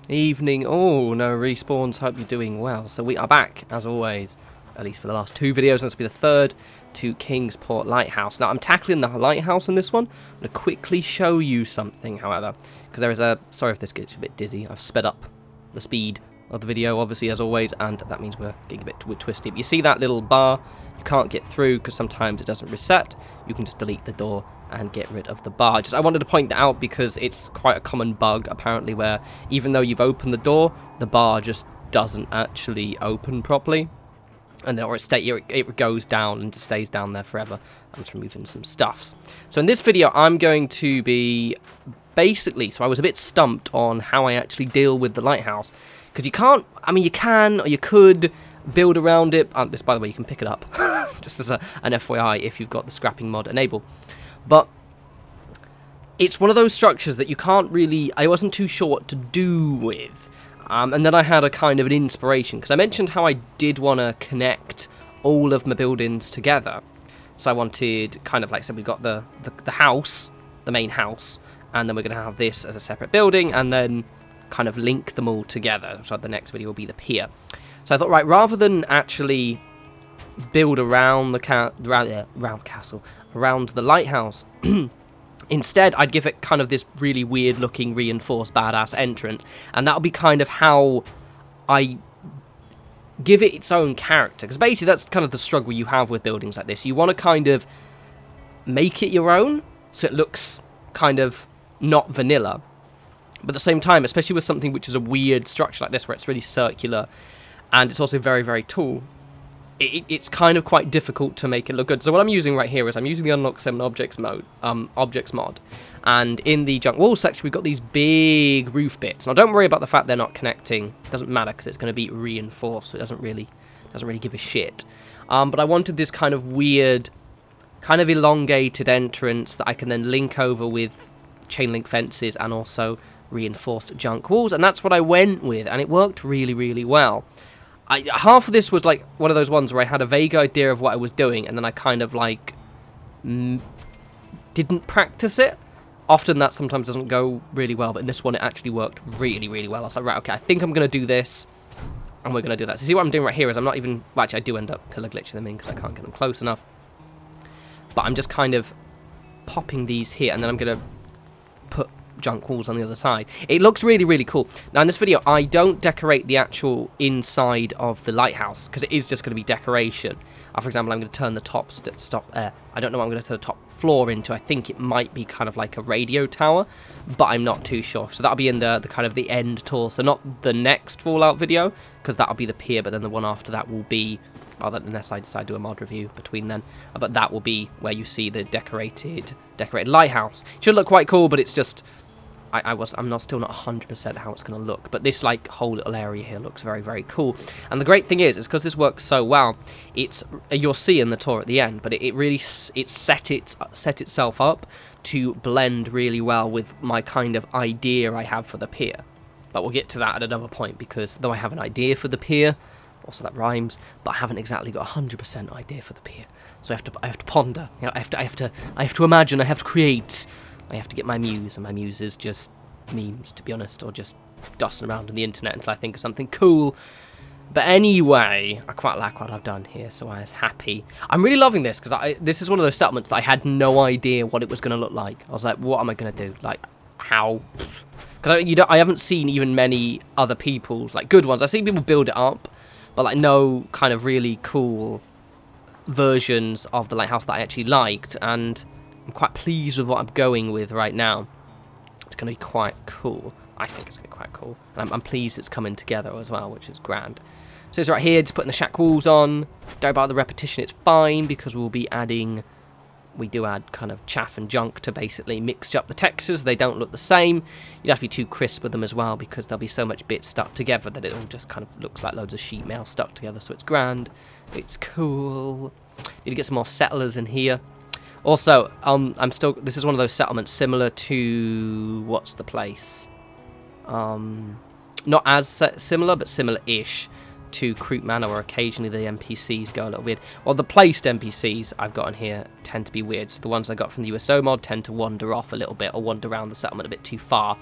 Evening. Oh, no respawns. Hope you're doing well. So we are back, as always, at least for the last two videos. This will be the third to Kingsport Lighthouse. Now, I'm tackling the lighthouse in this one. I'm going to quickly show you something, however, because there is a... Sorry if this gets a bit dizzy. I've sped up the speed of the video, obviously, as always, and that means we're getting a bit twisty. But you see that little bar? You can't get through because sometimes it doesn't reset. You can just delete the door and get rid of the bar. I wanted to point that out because it's quite a common bug, apparently, where even though you've opened the door, the bar just doesn't actually open properly. And then, or it goes down and just stays down there forever. I'm just removing some stuffs. So in this video, I'm going to be basically, so I was a bit stumped on how I actually deal with the lighthouse. Because you can't, I mean, you can, or you could build around it. This, by the way, you can pick it up. Just as an FYI, if you've got the scrapping mod enabled. But it's one of those structures that you can't really... I wasn't too sure what to do with. And then I had a kind of an inspiration. Because I mentioned how I did want to connect all of my buildings together. So I wanted kind of like... So we've got the house, the main house. And then we're going to have this as a separate building. And then kind of link them all together. So the next video will be the pier. So I thought, right, rather than actually build around the around the lighthouse, instead I'd give it kind of this really weird looking reinforced badass entrance, and that'll be kind of how I give it its own character, because basically that's kind of the struggle you have with buildings like this. You want to kind of make it your own so it looks kind of not vanilla, but at the same time, especially with something which is a weird structure like this where it's really circular and it's also very, very tall, it's kind of quite difficult to make it look good. So what I'm using right here is I'm using the Unlock 7 Objects mod, and in the junk wall section we've got these big roof bits. Now don't worry about the fact they're not connecting. It doesn't matter because it's going to be reinforced, so it doesn't really give a shit. But I wanted this kind of weird, kind of elongated entrance that I can then link over with chain link fences and also reinforced junk walls, and that's what I went with, and it worked really, really well. Half of this was like one of those ones where I had a vague idea of what I was doing, and then I kind of like didn't practice it. Often that sometimes doesn't go really well, but in this one it actually worked really, really well. I was like, right, okay, I think I'm going to do this, and we're going to do that. So see what I'm doing right here is I'm not even... Well, actually, I do end up pillar glitching them in because I can't get them close enough. But I'm just kind of popping these here, and then I'm going to put junk walls on the other side. It looks really, really cool. Now in this video I don't decorate the actual inside of the lighthouse because it is just going to be decoration. For example, I'm going to turn the top I don't know what I'm going to turn the top floor into. I think it might be kind of like a radio tower, but I'm not too sure. So that'll be in the kind of the end tour. So not the next Fallout video, because that'll be the pier, but then the one after that will be, well, unless I decide to do a mod review between then, but that will be where you see the decorated lighthouse. Should look quite cool, but it's just I'm still not 100% how it's going to look, but this like whole little area here looks very, very cool. And the great thing is because this works so well, you'll see in the tour at the end, but it really set itself up to blend really well with my kind of idea I have for the pier. But we'll get to that at another point, because though I have an idea for the pier, also that rhymes, but I haven't exactly got 100% idea for the pier. So I have to ponder. You know, I have to imagine. I have to create. I have to get my muse, and my muse is just memes, to be honest, or just dusting around on the internet until I think of something cool. But anyway, I quite like what I've done here, so I was happy. I'm really loving this, because this is one of those settlements that I had no idea what it was going to look like. I was like, what am I going to do? Like, how? Because I haven't seen even many other people's, like, good ones. I've seen people build it up, but, like, no kind of really cool versions of the lighthouse that I actually liked, and I'm quite pleased with what I'm going with right now. It's going to be quite cool. I think it's going to be quite cool. And I'm pleased it's coming together as well, which is grand. So it's right here, just putting the shack walls on. Don't worry about the repetition, it's fine, because we do add kind of chaff and junk to basically mix up the textures so they don't look the same. You'd have to be too crisp with them as well, because there'll be so much bits stuck together that it all just kind of looks like loads of sheet mail stuck together. So it's grand. It's cool. Need to get some more settlers in here. Also, this is one of those settlements similar to, what's the place? Not as similar, but similar-ish to Creep Manor, where occasionally the NPCs go a little weird. Well, the placed NPCs I've got in here tend to be weird. So the ones I got from the USO mod tend to wander off a little bit, or wander around the settlement a bit too far,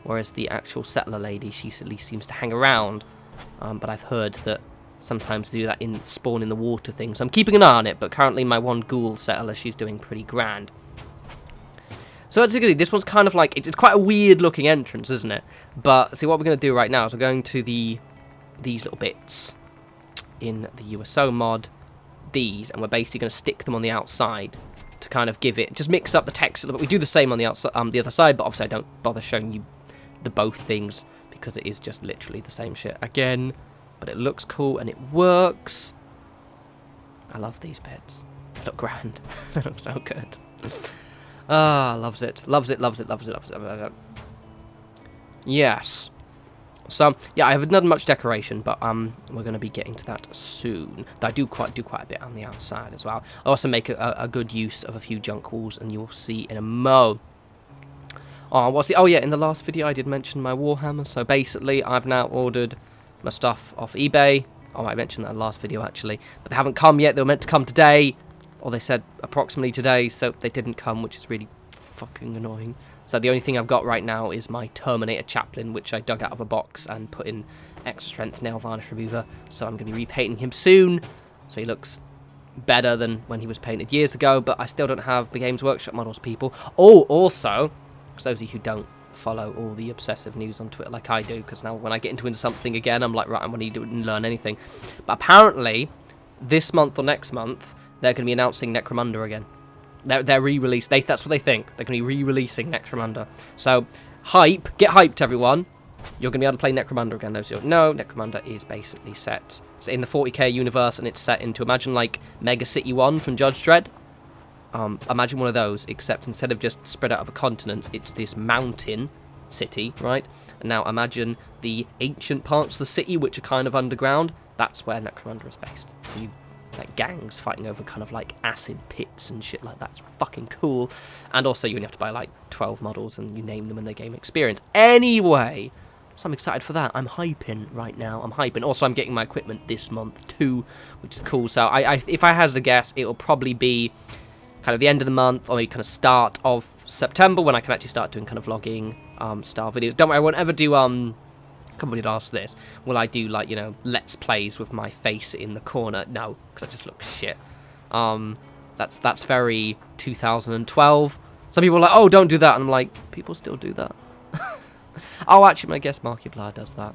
whereas the actual settler lady, she at least seems to hang around. But I've heard that sometimes they do that in spawn in the water thing, so I'm keeping an eye on it, but currently my one ghoul settler, she's doing pretty grand. So that's good. This one's kind of like, it's quite a weird looking entrance, isn't it? But see, what we're going to do right now is we're going to these little bits in the USO mod, and we're basically going to stick them on the outside to kind of give it, just mix up the text a little bit. We do the same on the outside, the other side, but obviously I don't bother showing you the both things because it is just literally the same shit again. But it looks cool and it works. I love these bits. They look grand. They look so good. Ah, loves it. Loves it, loves it, loves it, loves it. Yes. So, yeah, I haven't done much decoration, but we're going to be getting to that soon. Though I do quite a bit on the outside as well. I also make a good use of a few junk walls, and you'll see in a mo. Oh, what's the... Oh, yeah, in the last video I did mention my Warhammer. So, basically, I've now ordered my stuff off eBay. Oh, I mentioned that in the last video, actually. But they haven't come yet. They were meant to come today. Or they said approximately today, so they didn't come, which is really fucking annoying. So the only thing I've got right now is my Terminator Chaplain, which I dug out of a box and put in extra strength nail varnish remover. So I'm going to be repainting him soon. So he looks better than when he was painted years ago. But I still don't have the Games Workshop models, people. Oh, also, for those of you who don't follow all the obsessive news on Twitter like I do, because now when I get into something again, I'm like, right, I'm going to learn anything. But apparently, this month or next month, they're going to be announcing Necromunda again. They're re-released. That's what they think. They're going to be re-releasing Necromunda. So, hype. Get hyped, everyone. You're going to be able to play Necromunda again. Those who don't know, Necromunda is basically set in the 40k universe, and it's set into, imagine like Mega City 1 from Judge Dredd. Imagine one of those, except instead of just spread out of a continent, it's this mountain city, right? And now imagine the ancient parts of the city, which are kind of underground. That's where Necromunda is based. So you like gangs fighting over kind of like acid pits and shit like that. It's fucking cool. And also you only have to buy like 12 models and you name them and they gain experience. Anyway, so I'm excited for that. I'm hyping right now. I'm hyping. Also, I'm getting my equipment this month too, which is cool. So if I had to guess, it'll probably be kind of the end of the month or kind of start of September when I can actually start doing kind of vlogging style videos. Don't worry, I won't ever do somebody had asked this. Will I do like, you know, let's plays with my face in the corner? No, because that just looks shit. That's very 2012. Some people are like, oh, don't do that, and I'm like, people still do that. Oh, actually, my guest Markiplier does that,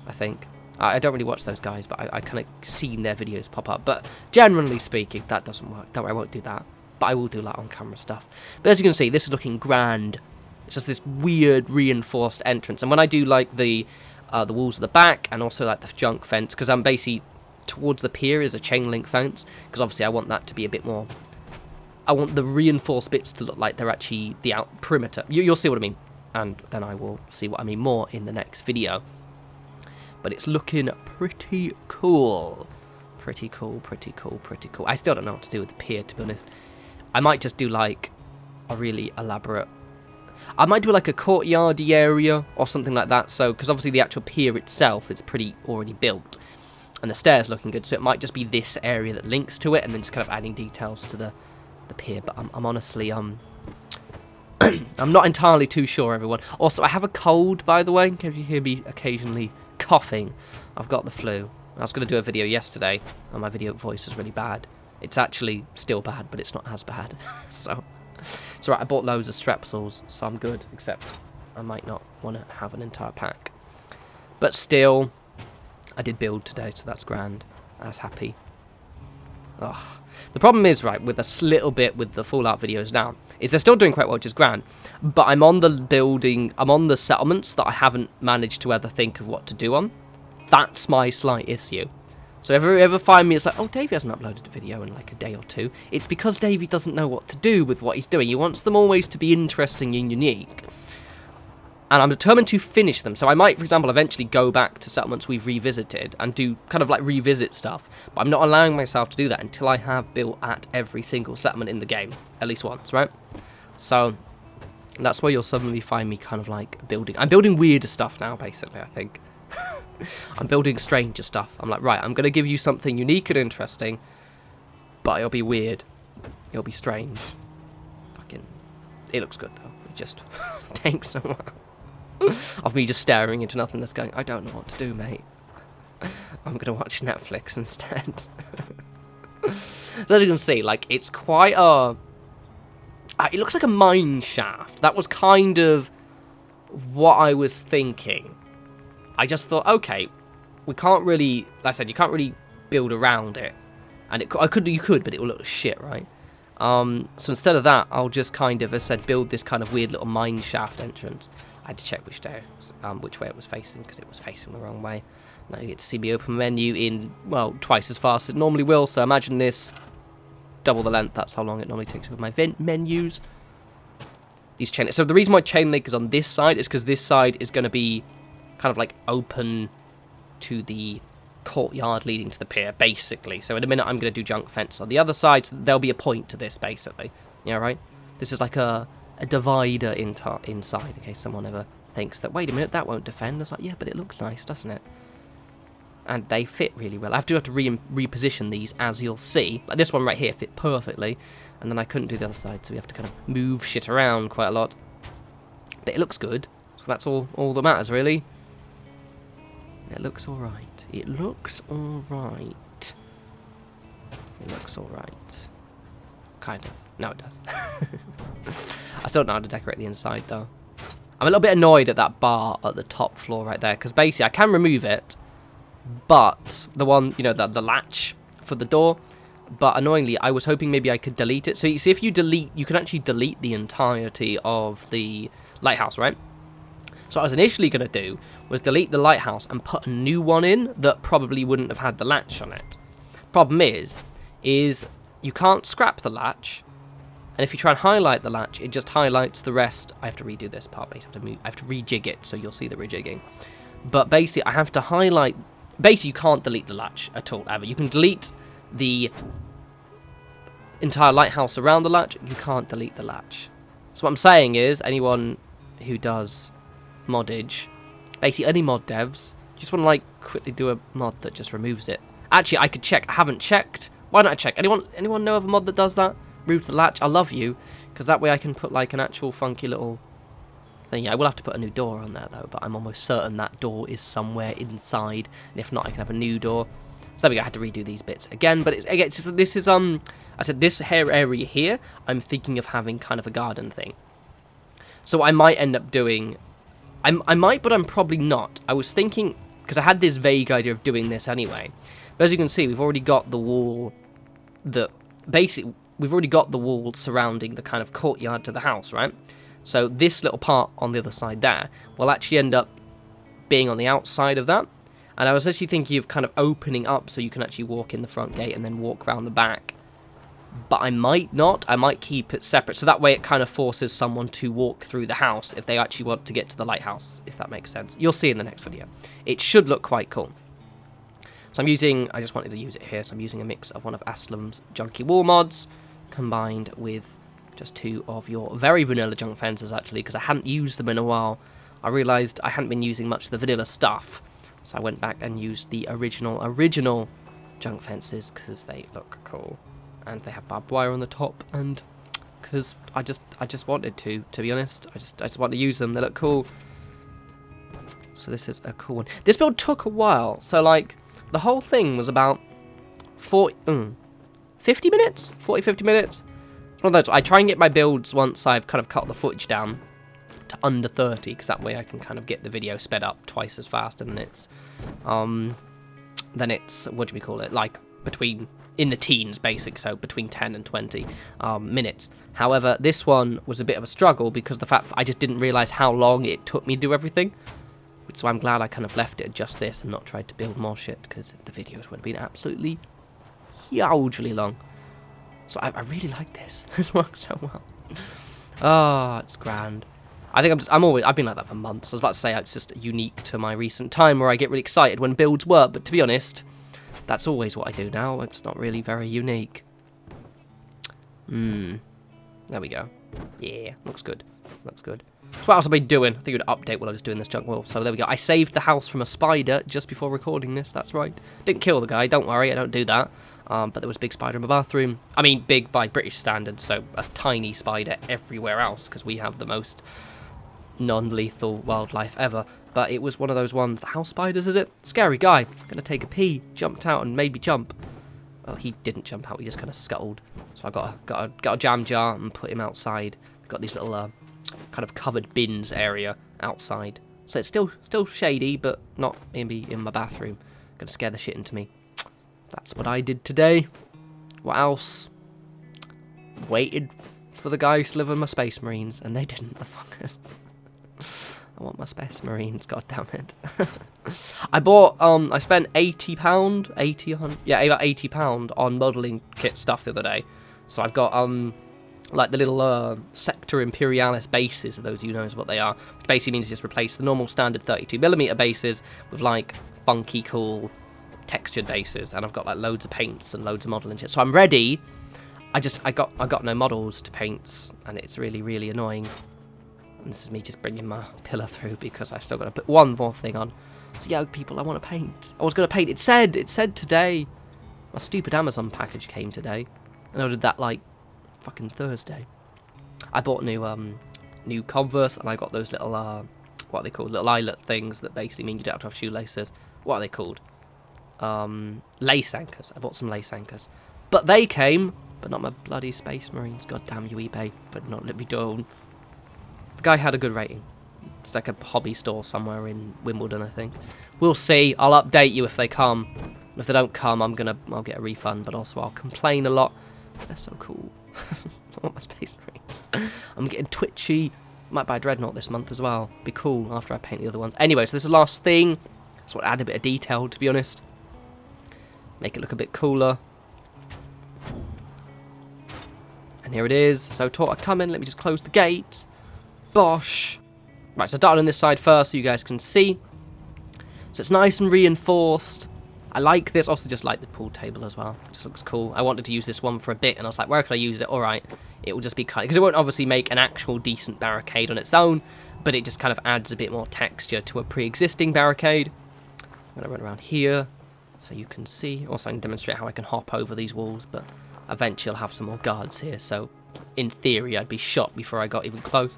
I think. I don't really watch those guys, but I kind of seen their videos pop up. But generally speaking, that doesn't work. Don't worry, I won't do that. But I will do that on camera stuff. But as you can see, this is looking grand. It's just this weird reinforced entrance. And when I do like the walls at the back and also like the junk fence, because I'm basically towards the pier is a chain link fence, because obviously I want that to be a bit more. I want the reinforced bits to look like they're actually the out perimeter. You'll see what I mean, and then I will see what I mean more in the next video. But it's looking pretty cool. Pretty cool, pretty cool, pretty cool. I still don't know what to do with the pier, to be honest. I might just do like a really elaborate... I might do like a courtyardy area or something like that. So, because obviously the actual pier itself is pretty already built. And the stairs looking good. So it might just be this area that links to it. And then just kind of adding details to the pier. But I'm honestly... I'm not entirely too sure, everyone. Also, I have a cold, by the way. In case you hear me occasionally coughing. I've got the flu. I was going to do a video yesterday. And my video voice is really bad. It's actually still bad, but it's not as bad. So... It's alright, I bought loads of Strepsils, so I'm good, except I might not want to have an entire pack. But still, I did build today, so that's grand. I was happy. Ugh. The problem is, right, with a little bit with the Fallout videos now, is they're still doing quite well, which is grand. But I'm on the settlements that I haven't managed to ever think of what to do on. That's my slight issue. So if you ever find me, it's like, oh, Davey hasn't uploaded a video in like a day or two. It's because Davey doesn't know what to do with what he's doing. He wants them always to be interesting and unique. And I'm determined to finish them. So I might, for example, eventually go back to settlements we've revisited and do kind of like revisit stuff. But I'm not allowing myself to do that until I have built at every single settlement in the game. At least once, right? So that's where you'll suddenly find me kind of like building. I'm building weirder stuff now, basically, I think. I'm building stranger stuff. I'm like, right, I'm going to give you something unique and interesting, but it'll be weird. It'll be strange. Fucking... It looks good, though. It just takes a while. of me just staring into nothingness going, I don't know what to do, mate. I'm going to watch Netflix instead. So as you can see, like, it's quite a... it looks like a mine shaft. That was kind of what I was thinking. I just thought, okay, we can't really... Like I said, you can't really build around it. And you could, but it will look shit, right? So instead of that, I'll just kind of, as I said, build this kind of weird little mine shaft entrance. I had to check which way it was facing, because it was facing the wrong way. Now you get to see me open menu in, well, twice as fast as it normally will. So imagine this, double the length. That's how long it normally takes with my menus. These chain. So the reason why chain link is on this side is because this side is going to be kind of like open to the courtyard leading to the pier, basically. So in a minute, I'm going to do junk fence on the other side. So there'll be a point to this, basically. Yeah, right. This is like a divider inside, in case someone ever thinks that, wait a minute, that won't defend. It's like, yeah, but it looks nice, doesn't it? And they fit really well. I have to reposition these, as you'll see. Like this one right here fit perfectly, and then I couldn't do the other side, so we have to kind of move shit around quite a lot. But it looks good, so that's all that matters, really. It looks alright. It looks alright. It looks alright. Kind of. No, it does. I still don't know how to decorate the inside, though. I'm a little bit annoyed at that bar at the top floor right there, because basically I can remove it, but the one, you know, the latch for the door, but annoyingly, I was hoping maybe I could delete it. So you see, if you delete, you can actually delete the entirety of the lighthouse, right? So what I was initially going to do was delete the lighthouse and put a new one in that probably wouldn't have had the latch on it. Problem is you can't scrap the latch, and if you try and highlight the latch, it just highlights the rest. I have to redo this part, basically. I have to rejig it, so you'll see the rejigging. But basically, I have to highlight... Basically, you can't delete the latch at all, ever. You can delete the entire lighthouse around the latch. You can't delete the latch. So what I'm saying is, anyone who does moddage, basically any mod devs, just want to, like, quickly do a mod that just removes it. Actually, I could check. I haven't checked. Why don't I check? Anyone know of a mod that does that? Remove the latch? I love you, because that way I can put, like, an actual funky little... thing. Yeah, I will have to put a new door on there though, but I'm almost certain that door is somewhere inside, and if not, I can have a new door. So there we go. I had to redo these bits again, but this is I said this hair area here, I'm thinking of having kind of a garden thing. So I might end up doing, I might, but I'm probably not. I was thinking, because I had this vague idea of doing this anyway. But as you can see, we've already got the wall that basically we've already got the wall surrounding the kind of courtyard to the house, right? So this little part on the other side there will actually end up being on the outside of that. And I was actually thinking of kind of opening up so you can actually walk in the front gate and then walk around the back. But I might not. I might keep it separate. So that way it kind of forces someone to walk through the house if they actually want to get to the lighthouse, if that makes sense. You'll see in the next video. It should look quite cool. So I just wanted to use it here. So I'm using a mix of one of Aslam's Junky Wall mods combined with just two of your very vanilla junk fences, actually, because I hadn't used them in a while. I realised I hadn't been using much of the vanilla stuff, so I went back and used the original junk fences because they look cool and they have barbed wire on the top, and because I just wanted to be honest. I just want to use them. They look cool. So this is a cool one. This build took a while. So like the whole thing was about 50 minutes, 50 minutes. One of those, I try and get my builds once I've kind of cut the footage down to under 30, because that way I can kind of get the video sped up twice as fast, and it's, what do we call it, like, in the teens, basically, so between 10 and 20 minutes. However, this one was a bit of a struggle, because the fact that I just didn't realise how long it took me to do everything, so I'm glad I kind of left it at just this and not tried to build more shit, because the videos would have been absolutely hugely long. So I really like this. This works so well. Oh, it's grand. I think I've been like that for months. I was about to say it's just unique to my recent time where I get really excited when builds work, but to be honest, that's always what I do now. It's not really very unique. There we go. Yeah, looks good. Looks good. So what else have I been doing? I think it would update while I was doing this junk wall. So there we go. I saved the house from a spider just before recording this. That's right. Didn't kill the guy. Don't worry. I don't do that. But there was a big spider in my bathroom. I mean, big by British standards, so a tiny spider everywhere else, because we have the most non-lethal wildlife ever. But it was one of those ones, house spiders, is it? Scary guy, gonna take a pee, jumped out and made me jump. Well, he didn't jump out, he just kind of scuttled. So I got a jam jar and put him outside. We've got these little kind of covered bins area outside. So it's still shady, but not maybe in my bathroom. Gonna scare the shit into me. That's what I did today. What else? Waited for the guys to deliver my Space Marines, and they didn't, the fuckers. I want my Space Marines, god damn it. I bought, I spent £80, about £80 on modelling kit stuff the other day. So I've got, like the little Sector Imperialis bases, those of you knows what they are. Which basically means just replace the normal standard 32mm bases with like funky, cool, textured bases. And I've got like loads of paints and loads of modelling shit. So I'm ready. I got no models to paint, and it's really, really annoying. And this is me just bringing my pillar through because I've still got to put one more thing on. So yeah, people, I want to paint. I was going to paint. It said today. My stupid Amazon package came today, and I ordered that like fucking Thursday. I bought new Converse, and I got those little what are they called? Little eyelet things that basically mean you don't have to have shoelaces. What are they called? Lace anchors. I bought some lace anchors, but they came, but not my bloody Space Marines. God damn you, eBay, but not let me down. The guy had a good rating. It's like a hobby store somewhere in Wimbledon, I think. We'll see. I'll update you if they come. And if they don't come, I'll get a refund, but also I'll complain a lot. They're so cool. I want my Space Marines. I'm getting twitchy. Might buy a Dreadnought this month as well. Be cool after I paint the other ones. Anyway, so this is the last thing. That's what add a bit of detail, to be honest. Make it look a bit cooler. And here it is. So Torta, come in. Let me just close the gate. Bosh. Right, so I started on this side first so you guys can see. So it's nice and reinforced. I like this. Also just like the pool table as well. It just looks cool. I wanted to use this one for a bit, and I was like, where could I use it? Alright, it will just be kind of... Because it won't obviously make an actual decent barricade on its own, but it just kind of adds a bit more texture to a pre-existing barricade. I'm going to run around here so you can see. Also, I can demonstrate how I can hop over these walls, but eventually I'll have some more guards here, so in theory I'd be shot before I got even close.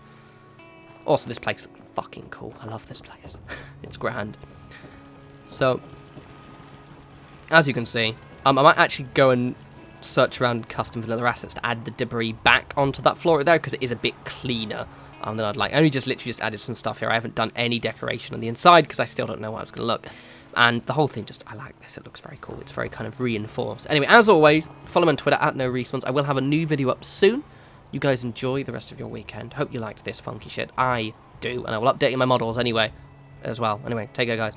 Also, this place looks fucking cool. I love this place. It's grand. So, as you can see, I might actually go and search around custom vanilla assets to add the debris back onto that floor there, because it is a bit cleaner than I'd like. I only just literally added some stuff here. I haven't done any decoration on the inside because I still don't know how it's going to look. And the whole thing I like this. It looks very cool. It's very kind of reinforced. Anyway, as always, follow me on Twitter at norespawns. I will have a new video up soon. You guys enjoy the rest of your weekend. Hope you liked this funky shit. I do, and I will update you my models anyway, as well. Anyway, take care, guys.